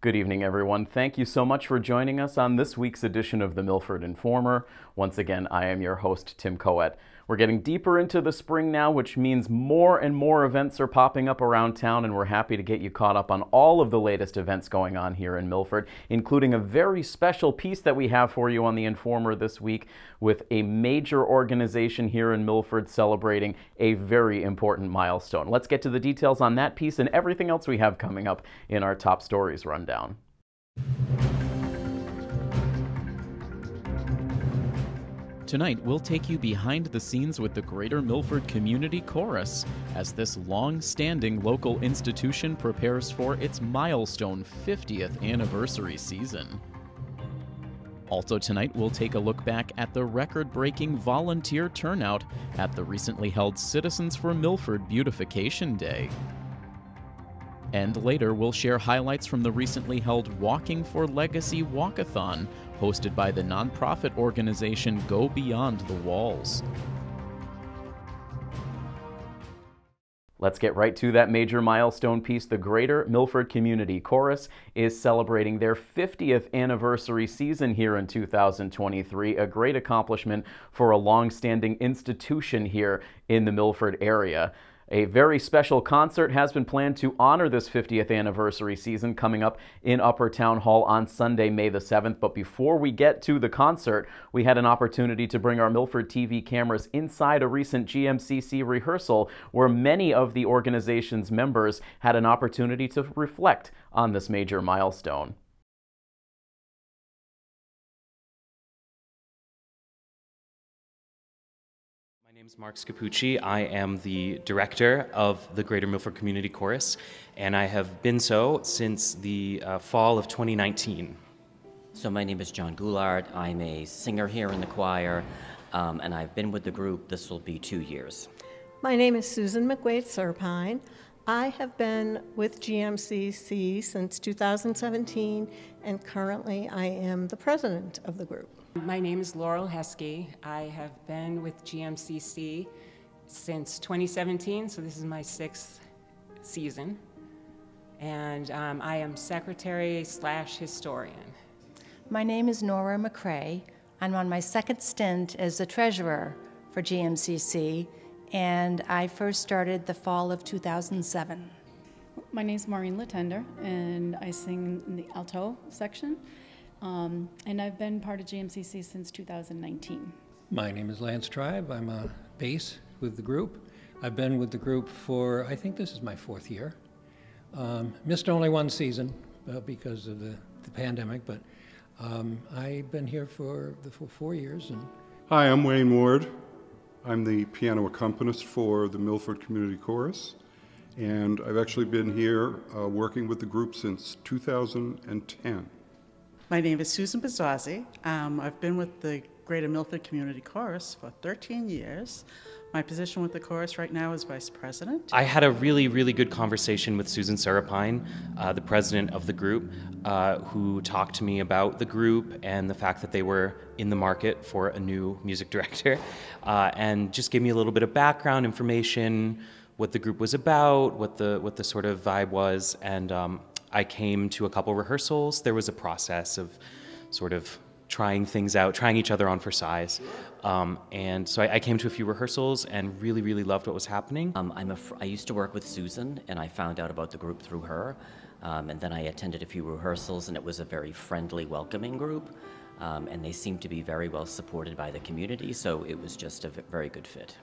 Good evening, everyone. Thank you so much for joining us on this week's edition of the Milford Informer. Once again, I am your host, Tim Coet. We're getting deeper into the spring now, which means more and more events are popping up around town, and we're happy to get you caught up on all of the latest events going on here in Milford, including a very special piece that we have for you on the Informer this week with a major organization here in Milford celebrating a very important milestone. Let's get to the details on that piece and everything else we have coming up in our top stories rundown. Tonight, we'll take you behind the scenes with the Greater Milford Community Chorus as this long-standing local institution prepares for its milestone 50th anniversary season. Also tonight, we'll take a look back at the record-breaking volunteer turnout at the recently held Citizens for Milford Beautification Day. And later, we'll share highlights from the recently held Walking for Legacy Walkathon, hosted by the nonprofit organization Go Beyond the Walls. Let's get right to that major milestone piece. The Greater Milford Community Chorus is celebrating their 50th anniversary season here in 2023, a great accomplishment for a long-standing institution here in the Milford area. A very special concert has been planned to honor this 50th anniversary season coming up in Upper Town Hall on Sunday, May the 7th. But before we get to the concert, we had an opportunity to bring our Milford TV cameras inside a recent GMCC rehearsal where many of the organization's members had an opportunity to reflect on this major milestone. My name is Mark Scapucci. I am the director of the Greater Milford Community Chorus, and I have been so since the fall of 2019. So my name is John Goulart. I'm a singer here in the choir, and I've been with the group. This will be 2 years. My name is Susan McWade-Serpine. I have been with GMCC since 2017, and currently I am the president of the group. My name is Laurel Heskey. I have been with GMCC since 2017, so this is my 6th season. And I am secretary/historian. My name is Nora McCrae. I'm on my 2nd stint as the treasurer for GMCC, and I first started the fall of 2007. My name is Maureen Latender, and I sing in the alto section. And I've been part of GMCC since 2019. My name is Lance Tribe. I'm a bass with the group. I've been with the group for, I think this is my 4th year. Missed only 1 season because of the pandemic, but I've been here for the full 4 years. Hi, I'm Wayne Ward. I'm the piano accompanist for the Milford Community Chorus, and I've actually been here working with the group since 2010. My name is Susan Bazazzi. I've been with the Greater Milford Community Chorus for 13 years. My position with the chorus right now is vice president. I had a really, really good conversation with Susan Serapine, the president of the group, who talked to me about the group and the fact that they were in the market for a new music director, and just gave me a little bit of background information, what the group was about, what the sort of vibe was, and I came to a couple rehearsals. There was a process of sort of trying things out, trying each other on for size. And so I came to a few rehearsals and really, really loved what was happening. I used to work with Susan, and I found out about the group through her. And then I attended a few rehearsals, and it was a very friendly, welcoming group. And they seemed to be very well supported by the community, so it was just a very good fit.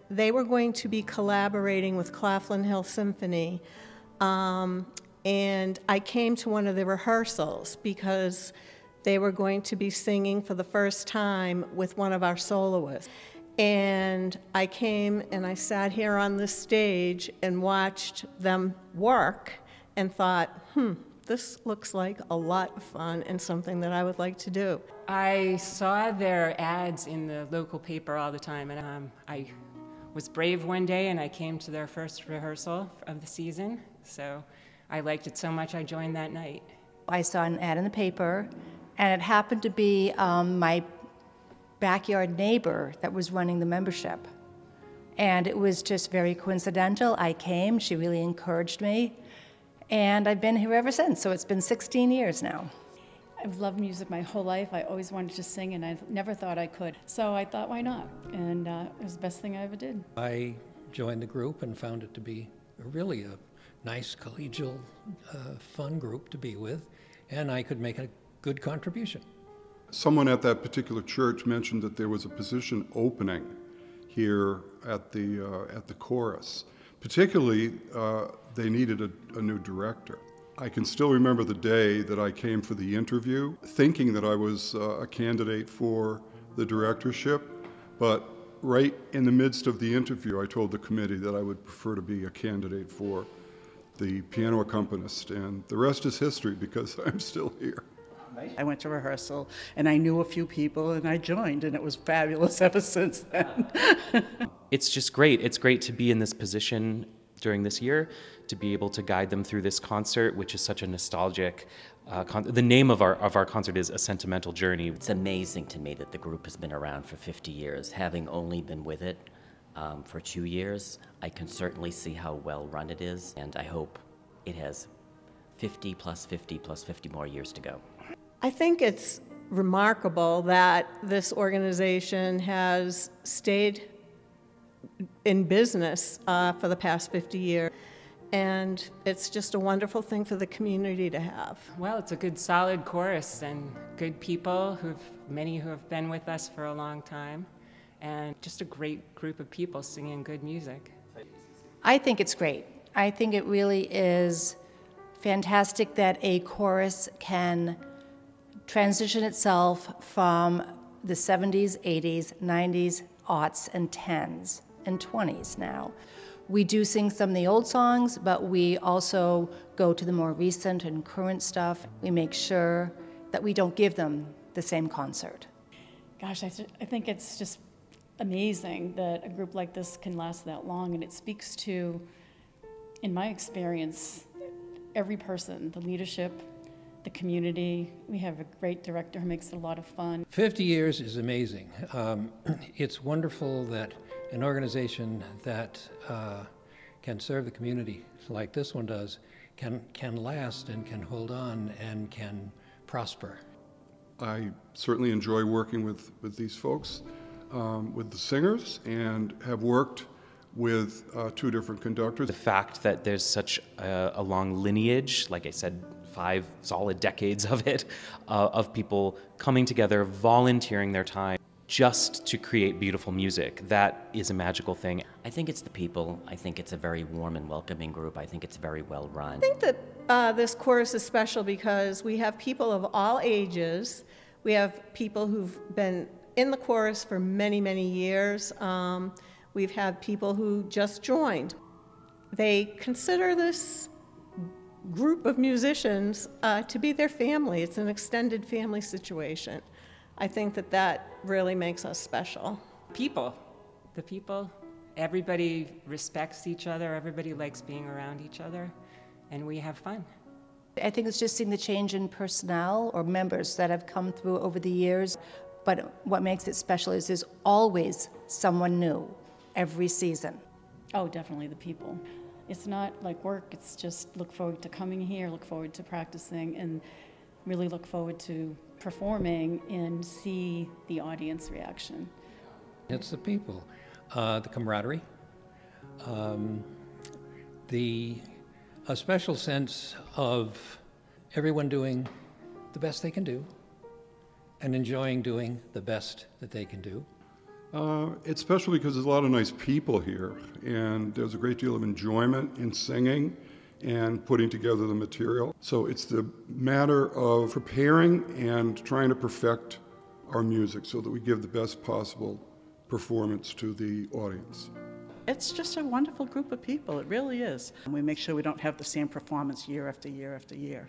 They were going to be collaborating with Claflin Hill Symphony. And I came to one of the rehearsals because they were going to be singing for the first time with one of our soloists. And I came and I sat here on the stage and watched them work and thought, this looks like a lot of fun and something that I would like to do. I saw their ads in the local paper all the time, and I was brave one day and I came to their first rehearsal of the season. So I liked it so much I joined that night. I saw an ad in the paper, and it happened to be my backyard neighbor that was running the membership. And it was just very coincidental. I came, she really encouraged me, And I've been here ever since, so it's been 16 years now. I've loved music my whole life. I always wanted to sing, and I never thought I could. So I thought, why not? And it was the best thing I ever did. I joined the group and found it to be really a nice, collegial, fun group to be with, and I could make a good contribution. Someone at that particular church mentioned that there was a position opening here at the chorus. Particularly, they needed a new director. I can still remember the day that I came for the interview, thinking that I was a candidate for the directorship, but right in the midst of the interview, I told the committee that I would prefer to be a candidate for the piano accompanist, and the rest is history because I'm still here. I went to rehearsal and I knew a few people and I joined, and it was fabulous ever since then. It's just great. It's great to be in this position during this year, to be able to guide them through this concert, which is such a nostalgic the name of our concert is A Sentimental Journey. It's amazing to me that the group has been around for 50 years. Having only been with it for 2 years, I can certainly see how well run it is, and I hope it has 50 plus 50 plus 50 more years to go. I think it's remarkable that this organization has stayed in business for the past 50 years. And it's just a wonderful thing for the community to have. Well, it's a good solid chorus and good people, many who have been with us for a long time, and just a great group of people singing good music. I think it's great. I think it really is fantastic that a chorus can transition itself from the 70s, 80s, 90s, aughts, and 10s and 20s now. We do sing some of the old songs, but we also go to the more recent and current stuff. We make sure that we don't give them the same concert. Gosh, I think it's just amazing that a group like this can last that long, and it speaks to, in my experience, every person, the leadership, the community. We have a great director who makes it a lot of fun. 50 years is amazing. It's wonderful that an organization that can serve the community like this one does can last and can hold on and can prosper. I certainly enjoy working with these folks, with the singers, and have worked with 2 different conductors. The fact that there's such a long lineage, like I said, 5 solid decades of it, of people coming together, volunteering their time just to create beautiful music. That is a magical thing. I think it's the people. I think it's a very warm and welcoming group. I think it's very well run. I think that this chorus is special because we have people of all ages. We have people who've been in the chorus for many, many years. We've had people who just joined. They consider this group of musicians to be their family. It's an extended family situation. I think that really makes us special. The people, everybody respects each other, everybody likes being around each other, and we have fun. I think it's just seeing the change in personnel or members that have come through over the years, but what makes it special is there's always someone new every season. Oh, definitely the people. It's not like work, it's just look forward to coming here, look forward to practicing, and really look forward to performing and see the audience reaction. It's the people, the camaraderie, a special sense of everyone doing the best they can do and enjoying doing the best that they can do. It's special because there's a lot of nice people here, and there's a great deal of enjoyment in singing and putting together the material. So it's the matter of preparing and trying to perfect our music so that we give the best possible performance to the audience. It's just a wonderful group of people, it really is. And we make sure we don't have the same performance year after year after year.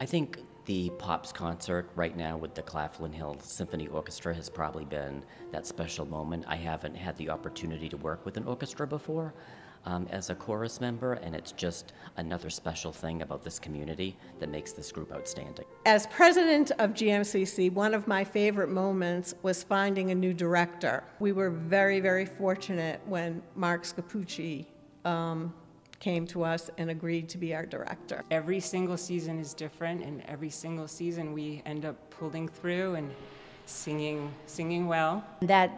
I think the Pops concert right now with the Claflin Hill Symphony Orchestra has probably been that special moment. I haven't had the opportunity to work with an orchestra before as a chorus member, and it's just another special thing about this community that makes this group outstanding. As president of GMCC, one of my favorite moments was finding a new director. We were very, very fortunate when Mark Scapucci came to us and agreed to be our director. Every single season is different, and every single season we end up pulling through and singing well. That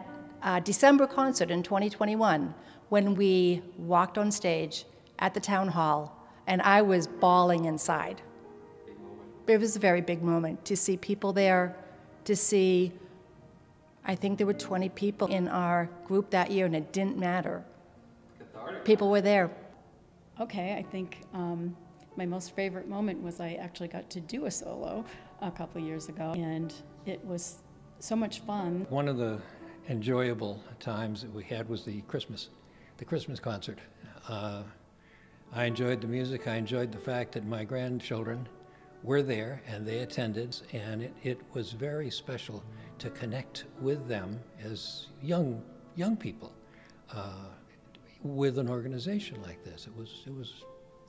December concert in 2021, when we walked on stage at the town hall, and I was bawling inside. It was a very big moment to see people there, to see, I think there were 20 people in our group that year, and it didn't matter. People were there. Okay, I think my most favorite moment was I actually got to do a solo a couple years ago, and it was so much fun. One of the enjoyable times that we had was the Christmas concert. I enjoyed the music. I enjoyed the fact that my grandchildren were there and they attended, and it was very special to connect with them as young people with an organization like this. It was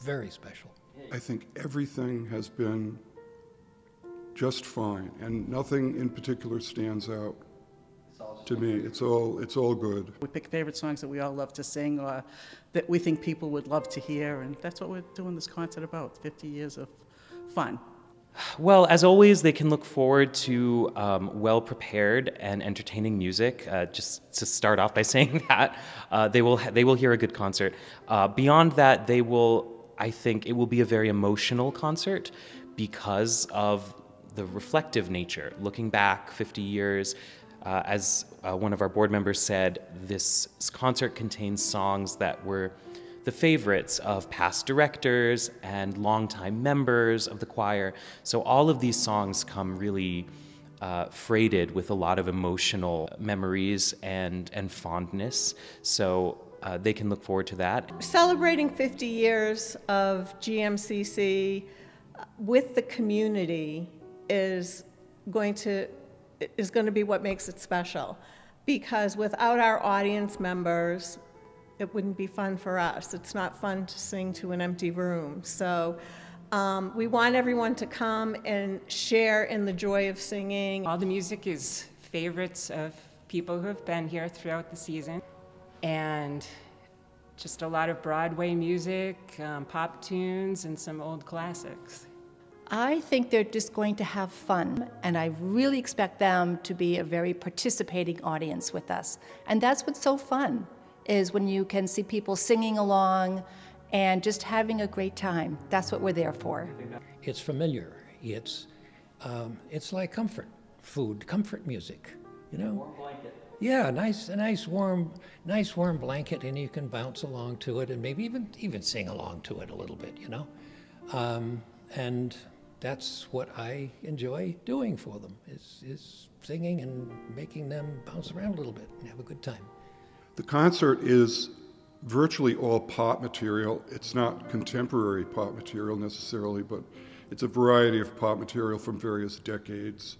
very special. I think everything has been just fine, and nothing in particular stands out to me. It's all good. We pick favorite songs that we all love to sing or that we think people would love to hear, and that's what we're doing this concert about, 50 years of fun. Well, as always, they can look forward to well-prepared and entertaining music. Just to start off by saying that, they will hear a good concert. Beyond that, I think it will be a very emotional concert because of the reflective nature. Looking back 50 years, as one of our board members said, this concert contains songs that were the favorites of past directors and longtime members of the choir. So all of these songs come really freighted with a lot of emotional memories and fondness. So they can look forward to that. Celebrating 50 years of GMCC with the community is going to be what makes it special, because without our audience members, it wouldn't be fun for us. It's not fun to sing to an empty room. So we want everyone to come and share in the joy of singing. All the music is favorites of people who have been here throughout the season, and just a lot of Broadway music, pop tunes, and some old classics. I think they're just going to have fun, and I really expect them to be a very participating audience with us. And that's what's so fun, is when you can see people singing along and just having a great time. That's what we're there for. It's familiar. It's like comfort food, comfort music, you know? Warm blanket. Yeah, a nice warm blanket, and you can bounce along to it and maybe even sing along to it a little bit, you know? And that's what I enjoy doing for them, is singing and making them bounce around a little bit and have a good time. The concert is virtually all pop material. It's not contemporary pop material necessarily, but it's a variety of pop material from various decades,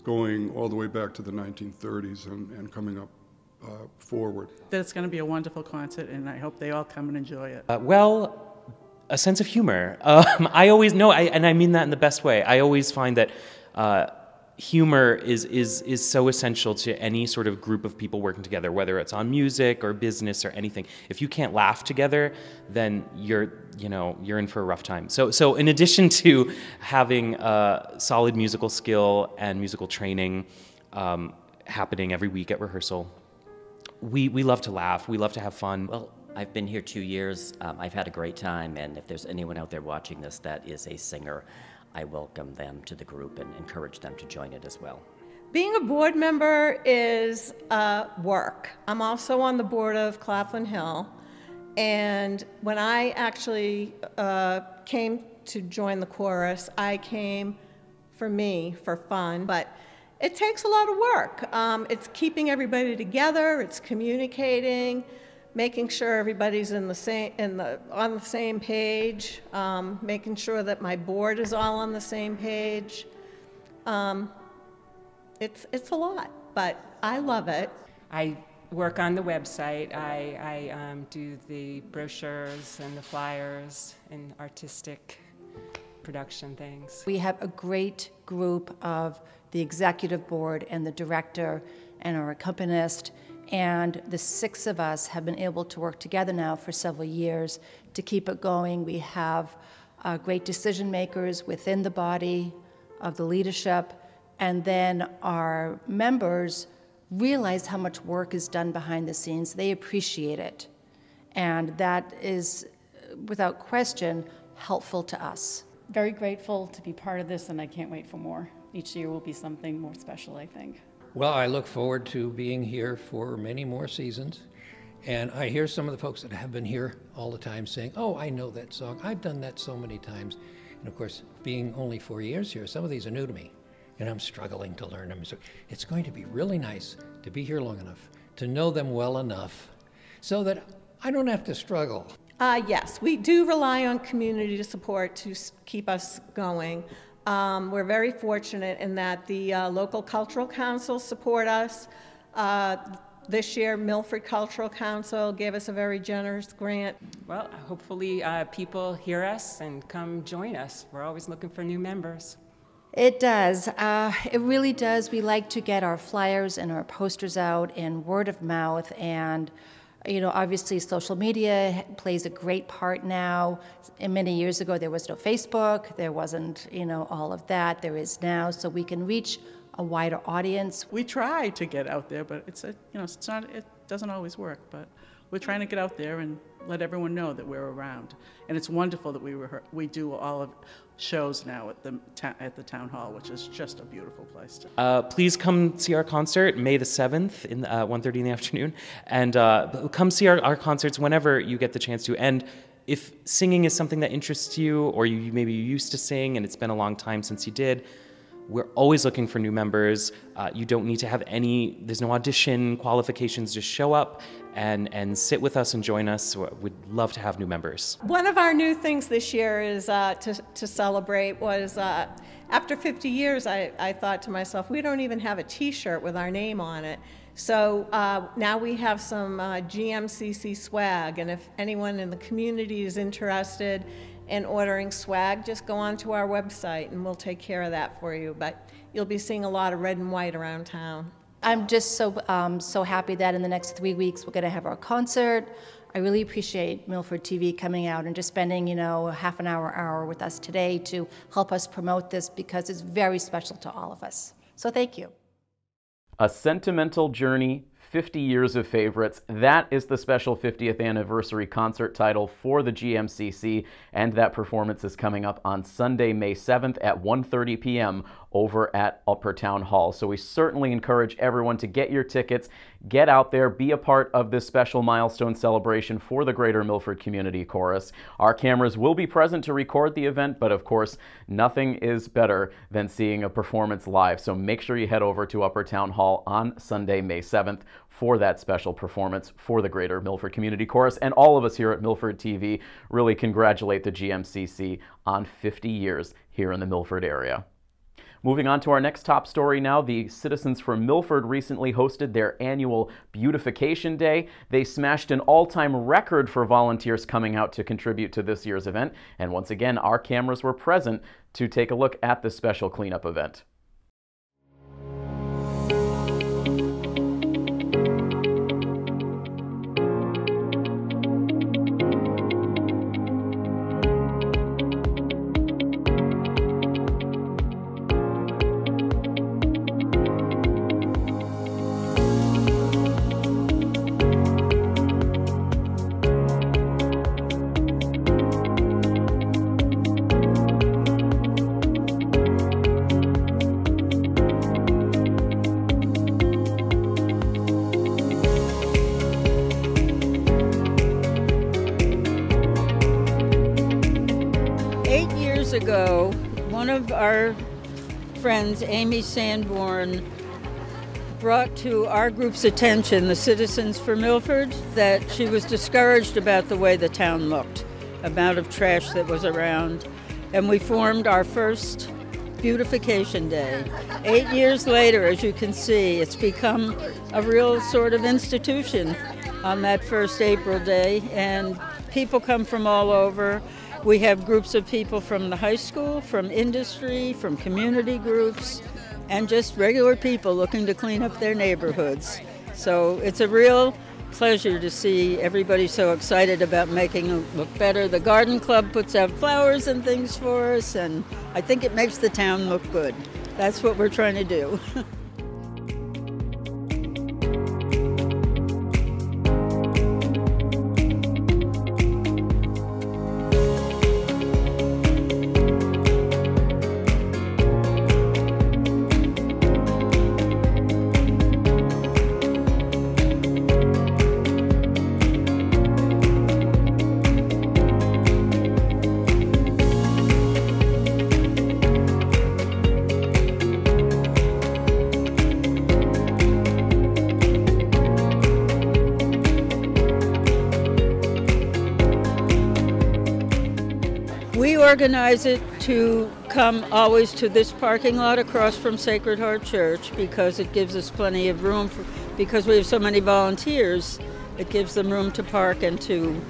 going all the way back to the 1930s and coming up forward. That it's going to be a wonderful concert, and I hope they all come and enjoy it. Well, a sense of humor. I always know, and I mean that in the best way. I always find that humor is so essential to any sort of group of people working together, whether it's on music or business or anything. If you can't laugh together, then you're in for a rough time. So in addition to having solid musical skill and musical training happening every week at rehearsal, we love to laugh. We love to have fun. Well, I've been here 2 years. I've had a great time, and if there's anyone out there watching this that is a singer, I welcome them to the group and encourage them to join it as well. Being a board member is work. I'm also on the board of Claflin Hill, and when I actually came to join the chorus, I came for fun, but it takes a lot of work. It's keeping everybody together, it's communicating, making sure everybody's on the same page, making sure that my board is all on the same page. It's a lot, but I love it. I work on the website. I do the brochures and the flyers and artistic production things. We have a great group of the executive board and the director and our accompanist, And the 6 of us have been able to work together now for several years to keep it going. We have great decision makers within the body of the leadership, and then our members realize how much work is done behind the scenes. They appreciate it. And that is, without question, helpful to us. Very grateful to be part of this, and I can't wait for more. Each year will be something more special, I think. Well, I look forward to being here for many more seasons. And I hear some of the folks that have been here all the time saying, oh, I know that song. I've done that so many times. And of course, being only 4 years here, some of these are new to me, and I'm struggling to learn them. So it's going to be really nice to be here long enough, to know them well enough, so that I don't have to struggle. Yes, we do rely on community support to keep us going. We're very fortunate in that the local cultural councils support us. This year, Milford Cultural Council gave us a very generous grant. Well, hopefully people hear us and come join us. We're always looking for new members. It does. It really does. We like to get our flyers and our posters out and word of mouth, and obviously social media plays a great part now. And many years ago there was no Facebook, there wasn't all of that. There is now, so we can reach a wider audience. We try to get out there, but it doesn't always work, but we're trying to get out there and let everyone know that we're around. And it's wonderful that we do all of shows now at the town hall, which is just a beautiful place. Please come see our concert May the 7th in 1:30 in the afternoon, and come see our concerts whenever you get the chance to. And if singing is something that interests you, or maybe you used to sing and it's been a long time since you did, we're always looking for new members. You don't need to have there's no audition qualifications. Just show up and sit with us and join us. We'd love to have new members. One of our new things this year is to celebrate was, after 50 years, I thought to myself, we don't even have a t-shirt with our name on it. So now we have some GMCC swag, and if anyone in the community is interested in ordering swag, just go onto our website and we'll take care of that for you. But you'll be seeing a lot of red and white around town. I'm just so happy that in the next 3 weeks we're going to have our concert. I really appreciate Milford TV coming out and just spending half an hour with us today to help us promote this, because it's very special to all of us. So thank you. A sentimental journey, 50 years of favorites. That is the special 50th anniversary concert title for the GMCC, and that performance is coming up on Sunday, May 7th at 1:30 p.m. over at Upper Town Hall. So we certainly encourage everyone to get your tickets, get out there, be a part of this special milestone celebration for the Greater Milford Community Chorus. Our cameras will be present to record the event, but of course, nothing is better than seeing a performance live. So make sure you head over to Upper Town Hall on Sunday, May 7th for that special performance for the Greater Milford Community Chorus. And all of us here at Milford TV really congratulate the GMCC on 50 years here in the Milford area. Moving on to our next top story now, the citizens from Milford recently hosted their annual Beautification Day. They smashed an all-time record for volunteers coming out to contribute to this year's event. And once again, our cameras were present to take a look at this special cleanup event. Ago, one of our friends, Amy Sanborn, brought to our group's attention, the Citizens for Milford, that she was discouraged about the way the town looked, amount of trash that was around, and we formed our first Beautification Day. 8 years later, as you can see, it's become a real sort of institution on that first April day, and people come from all over. We have groups of people from the high school, from industry, from community groups, and just regular people looking to clean up their neighborhoods. So it's a real pleasure to see everybody so excited about making it look better. The garden club puts out flowers and things for us, and I think it makes the town look good. That's what we're trying to do. We organize it to come always to this parking lot across from Sacred Heart Church because it gives us plenty of room, because we have so many volunteers, it gives them room to park and to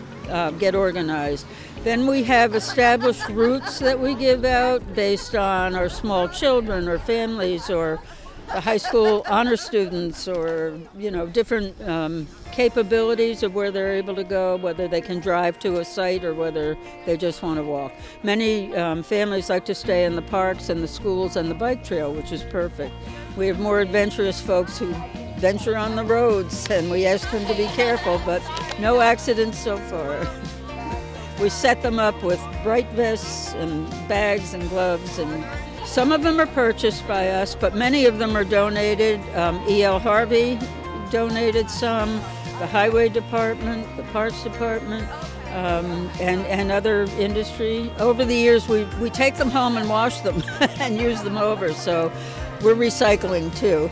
get organized. Then we have established routes that we give out based on our small children or families or the high school honor students, or different capabilities of where they're able to go, whether they can drive to a site or whether they just want to walk. Many families like to stay in the parks and the schools and the bike trail, which is perfect. We have more adventurous folks who venture on the roads, and we ask them to be careful, but no accidents so far. We set them up with bright vests and bags and gloves, and some of them are purchased by us, but many of them are donated. E.L. Harvey donated some, the highway department, the parks department, and other industry. Over the years, we take them home and wash them and use them over, so we're recycling too.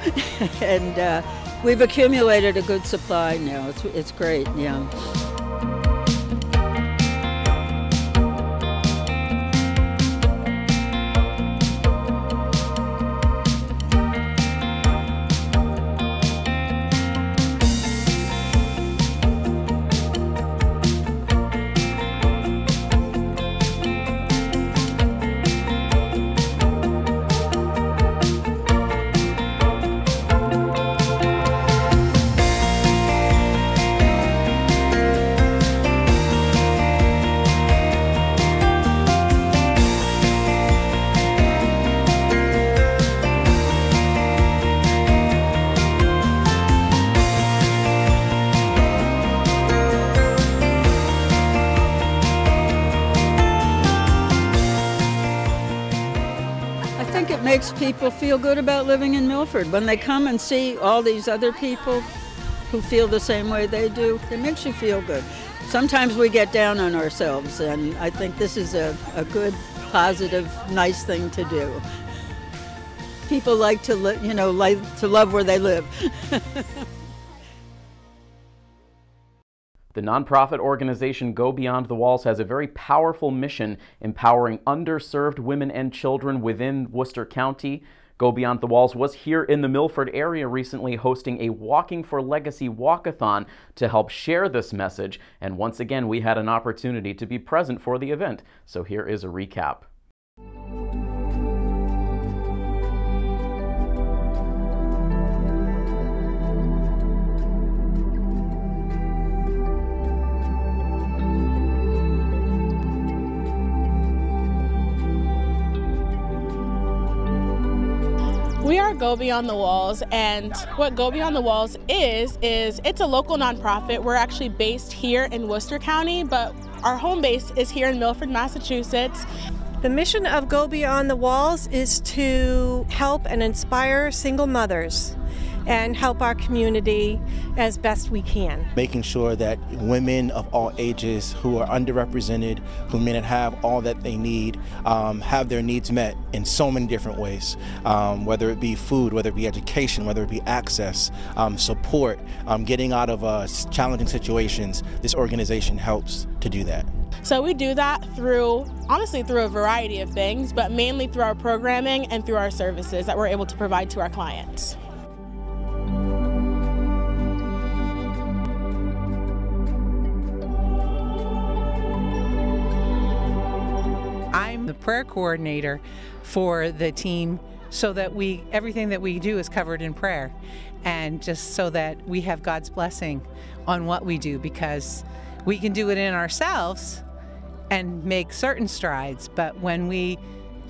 And we've accumulated a good supply now. It's great, yeah. Makes people feel good about living in Milford. When they come and see all these other people who feel the same way they do, it makes you feel good. Sometimes we get down on ourselves, and I think this is a good, positive, nice thing to do. People like to like to love where they live. The nonprofit organization Go Beyond the Walls has a very powerful mission empowering underserved women and children within Worcester County. Go Beyond the Walls was here in the Milford area recently hosting a Walking for Legacy walkathon to help share this message. And once again, we had an opportunity to be present for the event. So here is a recap. We are Go Beyond the Walls, and what Go Beyond the Walls is it's a local nonprofit. We're actually based here in Worcester County, but our home base is here in Milford, Massachusetts. The mission of Go Beyond the Walls is to help and inspire single mothers and help our community as best we can. Making sure that women of all ages who are underrepresented, who may not have all that they need, have their needs met in so many different ways, whether it be food, whether it be education, whether it be access, support, getting out of challenging situations. This organization helps to do that. So we do that honestly through a variety of things, but mainly through our programming and through our services that we're able to provide to our clients. I'm the prayer coordinator for the team so that everything that we do is covered in prayer, and just so that we have God's blessing on what we do, because we can do it in ourselves and make certain strides, but when we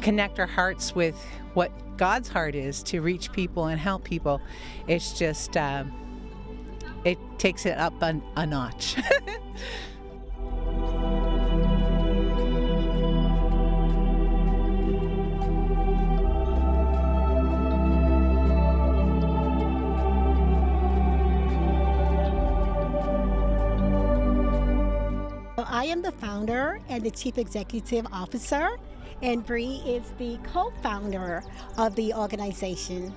connect our hearts with what God's heart is to reach people and help people, it's just, it takes it up a notch. I am the founder and the chief executive officer, and Bree is the co-founder of the organization.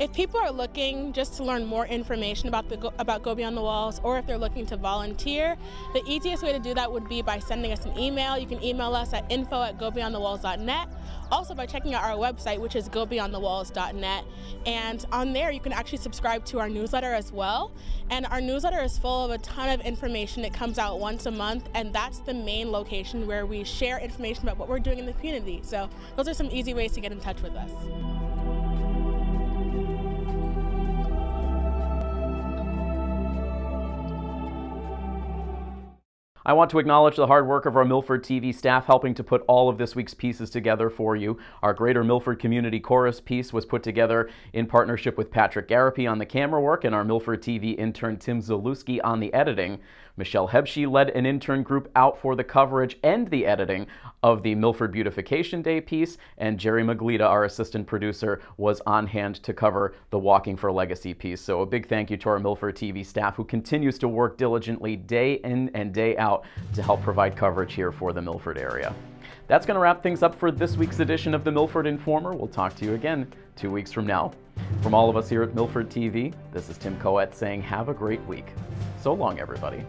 If people are looking just to learn more information about Go Beyond the Walls, or if they're looking to volunteer, the easiest way to do that would be by sending us an email. You can email us at info@gobeyondthewalls.net. Also by checking out our website, which is gobeyondthewalls.net. And on there you can actually subscribe to our newsletter as well. And our newsletter is full of a ton of information. It comes out once a month, and that's the main location where we share information about what we're doing in the community. So those are some easy ways to get in touch with us. I want to acknowledge the hard work of our Milford TV staff helping to put all of this week's pieces together for you. Our Greater Milford Community Chorus piece was put together in partnership with Patrick Garapi on the camera work and our Milford TV intern Tim Zalewski on the editing. Michelle Hebsche led an intern group out for the coverage and the editing of the Milford Beautification Day piece, and Jerry Maglita, our assistant producer, was on hand to cover the Walking for Legacy piece. So a big thank you to our Milford TV staff, who continues to work diligently day in and day out to help provide coverage here for the Milford area. That's going to wrap things up for this week's edition of the Milford Informer. We'll talk to you again 2 weeks from now. From all of us here at Milford TV, this is Tim Coet saying have a great week. So long, everybody.